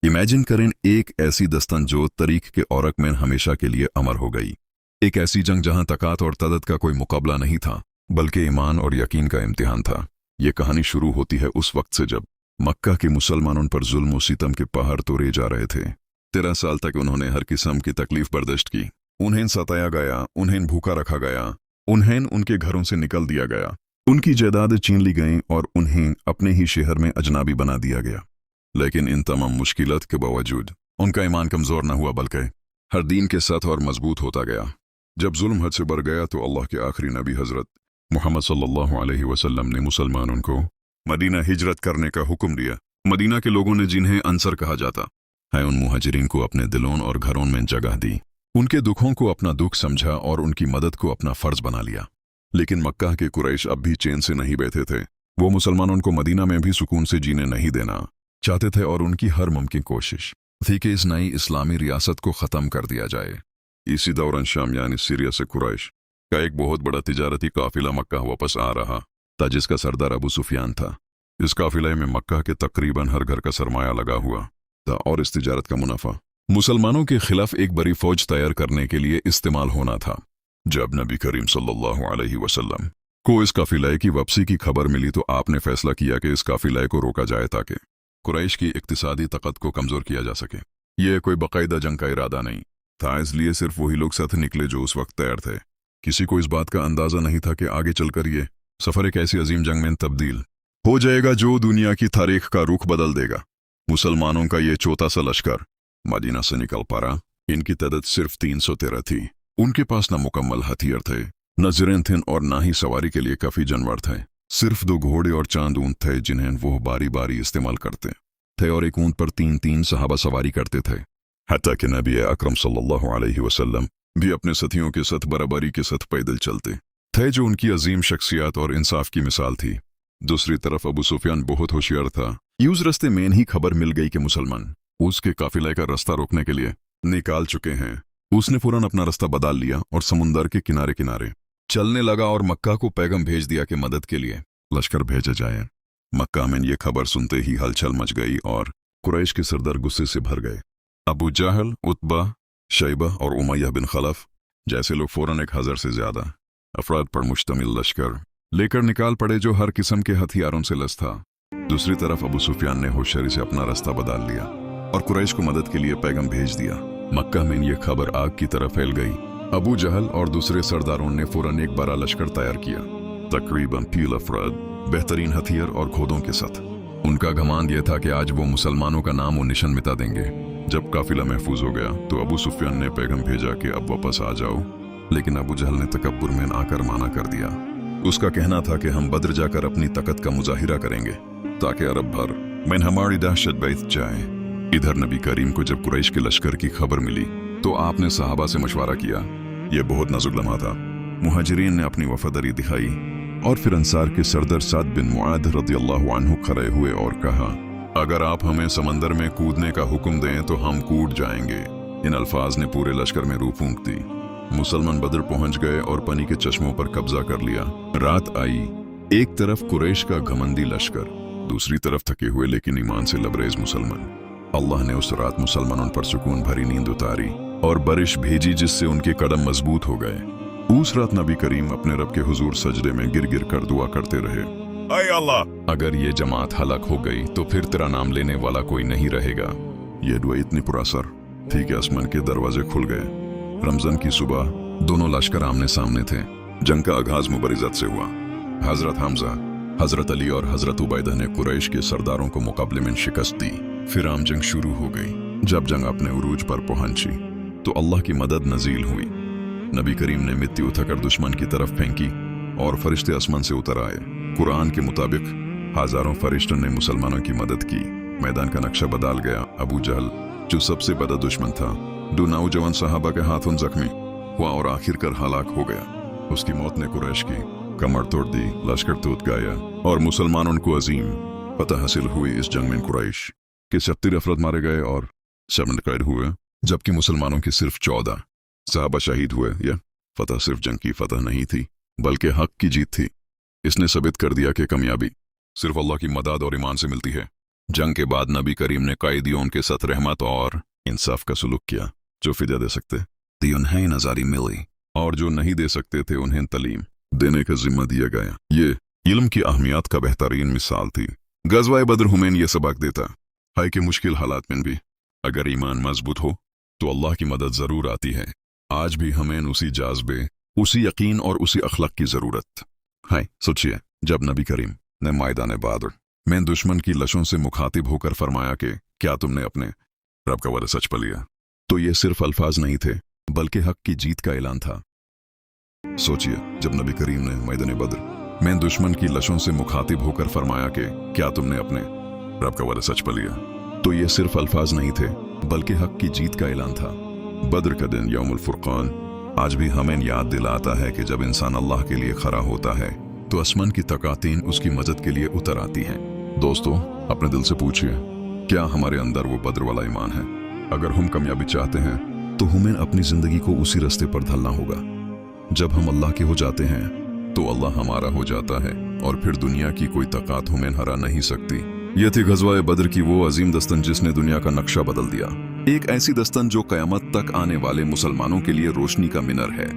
Imagine करें एक ऐसी दस्तन जो तारीख के औरक में हमेशा के लिए अमर हो गई। एक ऐसी जंग जहां तकात और तदद का कोई मुकाबला नहीं था, बल्कि ईमान और यकीन का इम्तिहान था। ये कहानी शुरू होती है उस वक्त से जब मक्का के मुसलमानों पर जुल्म और सितम के पहाड़ तोड़े जा रहे थे। 13 साल तक उन्होंने हर किस्म की तकलीफ बर्दाश्त की। उन्हें सताया गया, उन्हें भूखा रखा गया, उन्हें उनके घरों से निकल दिया गया, उनकी जायदादें छीन ली गईं और उन्हें अपने ही शहर में अजनबी बना दिया गया। लेकिन इन तमाम मुश्किलात के बावजूद उनका ईमान कमज़ोर न हुआ, बल्कि हर दीन के साथ और मजबूत होता गया। जब जुल्म हद से बढ़ गया तो अल्लाह के आखिरी नबी हज़रत मोहम्मद सल्लल्लाहु अलैहि वसल्लम ने मुसलमानों को मदीना हिजरत करने का हुक्म दिया। मदीना के लोगों ने, जिन्हें अंसर कहा जाता है, उन मुहाजिरीन को अपने दिलों और घरों में जगह दी। उनके दुखों को अपना दुख समझा और उनकी मदद को अपना फर्ज बना लिया। लेकिन मक्का के कुरैश अब भी चैन से नहीं बैठे थे। वो मुसलमानों को मदीना में भी सुकून से जीने नहीं देना चाहते थे और उनकी हर मुमकिन कोशिश थी कि इस नई इस्लामी रियासत को ख़त्म कर दिया जाए। इसी दौरान शाम यानी सीरिया से कुरैश का एक बहुत बड़ा तिजारती काफिला मक्का वापस आ रहा था, जिसका सरदार अबू सुफियान था। इस काफिले में मक्का के तकरीबन हर घर का सरमाया लगा हुआ था और इस तिजारत का मुनाफा मुसलमानों के खिलाफ एक बड़ी फौज तैयार करने के लिए इस्तेमाल होना था। जब नबी करीम सल्लल्लाहु अलैहि वसल्लम को इस काफिले की वापसी की खबर मिली तो आपने फैसला किया कि इस काफिले को रोका जाए ताकि कुरैश की इक्तिसादी ताकत को कमजोर किया जा सके। यह कोई बाकायदा जंग का इरादा नहीं था, इसलिए सिर्फ वही लोग साथ निकले जो उस वक्त तैयार थे। किसी को इस बात का अंदाजा नहीं था कि आगे चलकर ये सफर एक ऐसी अजीम जंग में तब्दील हो जाएगा जो दुनिया की तारीख का रुख बदल देगा। मुसलमानों का ये छोटा सा लश्कर मदीना से निकल पड़ा। इनकी तादाद सिर्फ 313 थी। उनके पास न मुकम्मल हथियार थे, न ज़रें थे और न ही सवारी के लिए काफी जानवर थे। सिर्फ 2 घोड़े और चांद ऊंट थे जिन्हें वो बारी बारी इस्तेमाल करते थे, और एक ऊंट पर 3-3 सहाबा सवारी करते थे। हत्ता कि नबी अकरम सल्लल्लाहु अलैहि वसल्लम भी अपने साथियों के साथ बराबरी के साथ पैदल चलते थे, जो उनकी अजीम शख्सियत और इंसाफ की मिसाल थी। दूसरी तरफ अबू सुफियान बहुत होशियार था। उस रास्ते में ही खबर मिल गई कि मुसलमान उसके काफिले का रास्ता रोकने के लिए निकाल चुके हैं। उसने फौरन अपना रास्ता बदल लिया और समुंदर के किनारे किनारे चलने लगा और मक्का को पैगाम भेज दिया कि मदद के लिए लश्कर भेजा जाए। मक्का में ये खबर सुनते ही हलचल मच गई और कुरैश के सरदार गुस्से से भर गए। अबू जहल, उतबा, शैबा और उमय्या बिन खलफ जैसे लोग फौरन 1000 से ज्यादा अफराद पर मुश्तमिल लश्कर लेकर निकाल पड़े, जो हर किस्म के हथियारों से लैस था। दूसरी तरफ अबू सुफियान ने होशियारी से अपना रास्ता बदल लिया और कुरैश को मदद के लिए पैगाम भेज दिया। मक्का में यह खबर आग की तरह फैल गई। अबू जहल और दूसरे सरदारों ने फौरन एक बड़ा लश्कर तैयार किया, तकरीबन 30 अफराद, बेहतरीन हथियार और घोड़ों के साथ। उनका घमांड यह था कि आज वो मुसलमानों का नाम और निशान मिटा देंगे। जब काफिला महफूज हो गया तो अबू सुफियान ने पैगाम भेजा कि अब वापस आ जाओ, लेकिन अबू जहल ने तकब्बुर में आकर माना कर दिया। उसका कहना था कि हम बद्र जाकर अपनी ताकत का मुजाहिरा करेंगे ताकि अरब भर में हमारी दहशत बैठ जाए। इधर नबी करीम को जब कुरैश के लश्कर की खबर मिली तो आपने सहाबा से मशवरा किया। यह बहुत नाजुक लम्हा था। मुहाजिरीन ने अपनी वफादारी दिखाई और फिर अंसार के सरदार साद बिन मुआद रदियल्लाहु अन्हु खड़े हुए और कहा, अगर आप हमें समंदर में कूदने का हुक्म दें तो हम कूद जाएंगे। इन अल्फाज ने पूरे लश्कर में रूह फूंक दी। मुसलमान बद्र पहुंच गए और पानी के चश्मों पर कब्जा कर लिया। रात आई। एक तरफ कुरैश का घमंडी लश्कर, दूसरी तरफ थके हुए लेकिन ईमान से लबरेज मुसलमान। अल्लाह ने उस रात मुसलमानों पर सुकून भरी नींद उतारी और बारिश भेजी जिससे उनके कदम मजबूत हो गए। उस रात नबी करीम अपने रब के हुजूर सजदे में गिर गिर कर दुआ करते रहे, ऐ अल्लाह, अगर ये जमात हलाक हो गई तो फिर तेरा नाम लेने वाला कोई नहीं रहेगा। ये दुआ इतनी पुरअसर थी कि आसमान के दरवाजे खुल गए। रमजान की सुबह दोनों लश्कर आमने सामने थे। जंग का आगाज मुबरिजत से हुआ। हजरत हमजा, हजरत अली और हजरत उबैदा ने कुरैश के सरदारों को मुकाबले में शिकस्त दी। फिर आम जंग शुरू हो गई। जब जंग अपने उरूज पर पहुंची तो अल्लाह की मदद नजील हुई। नबी करीम ने मिट्टी उठाकर दुश्मन की तरफ फेंकी और फरिश्ते आसमान से उतर आए। कुरान के मुताबिक हजारों फरिश्तों ने मुसलमानों की मदद की। मैदान का नक्शा बदल गया। अबू जहल, जो सबसे बड़ा दुश्मन था, 2 नौजवान सहाबा के हाथों जख्मी हुआ और आखिरकार हलाक हो गया। उसकी मौत ने कुरैश की कमर तोड़ दी। लश्कर टूट गया और मुसलमानों को अजीम फतह हासिल हुई। इस जंग में कुरैश के 70 अफराद मारे गए और 7 कैद हुए, जबकि मुसलमानों के सिर्फ 14 सहाबा शहीद हुए। यह फतह सिर्फ जंग की फतह नहीं थी बल्कि हक की जीत थी। इसने साबित कर दिया कि कामयाबी सिर्फ अल्लाह की मदद और ईमान से मिलती है। जंग के बाद नबी करीम ने कैदियों के साथ रहमत और इंसाफ का सलूक किया। जो फिदिया दे सकते थे उन्हें नजारी मिली और जो नहीं दे सकते थे उन्हें तालीम देने का जिम्मा दिया गया। ये इल्म की अहमियत का बेहतरीन मिसाल थी। गज़वाए बद्र हमें यह सबक देता है कि मुश्किल हालात में भी अगर ईमान मजबूत हो तो अल्लाह की मदद जरूर आती है। आज भी हमें उसी जाज़बे, उसी यकीन और उसी अखलाक की जरूरत है। सोचिए, जब नबी करीम ने मैदान बद्र में दुश्मन की लशों से मुखातिब होकर फरमाया कि क्या तुमने अपने रब का वादा सच पा लिया, तो ये सिर्फ अल्फाज नहीं थे बल्कि हक की जीत का ऐलान था। सोचिए, जब नबी करीम ने मैदान बद्र में दुश्मन की लशों से मुखातिब होकर फरमाया कि क्या तुमने अपने रब का वादा सच पा लिया, तो ये सिर्फ अल्फाज नहीं थे बल्कि हक की जीत का ऐलान था। बद्र का दिन यौमुल फुरकान आज भी हमें याद दिलाता है कि जब इंसान अल्लाह के लिए खड़ा होता है तो आसमान की तकातीन उसकी मदद के लिए उतर आती हैं। दोस्तों, अपने दिल से पूछिए, क्या हमारे अंदर वो बद्र वाला ईमान है? अगर हम कामयाबी चाहते हैं तो हमें अपनी जिंदगी को उसी रास्ते पर ढलना होगा। जब हम अल्लाह के हो जाते हैं तो अल्लाह हमारा हो जाता है और फिर दुनिया की कोई ताकत हमें हरा नहीं सकती। ये थी गज़वाए बद्र की वो अजीम दस्तन जिसने दुनिया का नक्शा बदल दिया। एक ऐसी दस्तन जो क़यामत तक आने वाले मुसलमानों के लिए रोशनी का मिनर है।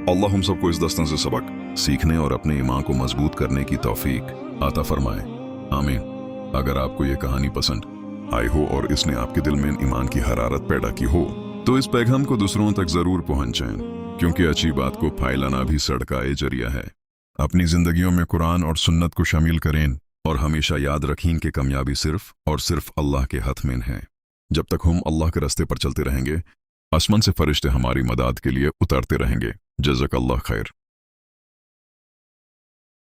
अल्लाह हम सबको इस दस्तन से सबक सीखने और अपने ईमान को मजबूत करने की तौफीक अता फरमाए। आमीन। अगर आपको ये कहानी पसंद आई हो और इसने आपके दिल में ईमान की हरारत पैदा की हो तो इस पैगाम को दूसरों तक जरूर पहुंचाएं, क्योंकि अच्छी बात को फैलाना भी सदका जरिया है। अपनी जिंदगियों में कुरान और सुन्नत को शामिल करें और हमेशा याद रखें कि कामयाबी सिर्फ और सिर्फ अल्लाह के हाथ में है। जब तक हम अल्लाह के रास्ते पर चलते रहेंगे, आसमान से फरिश्ते हमारी मदद के लिए उतरते रहेंगे। जज़ाकल्लाह खैर।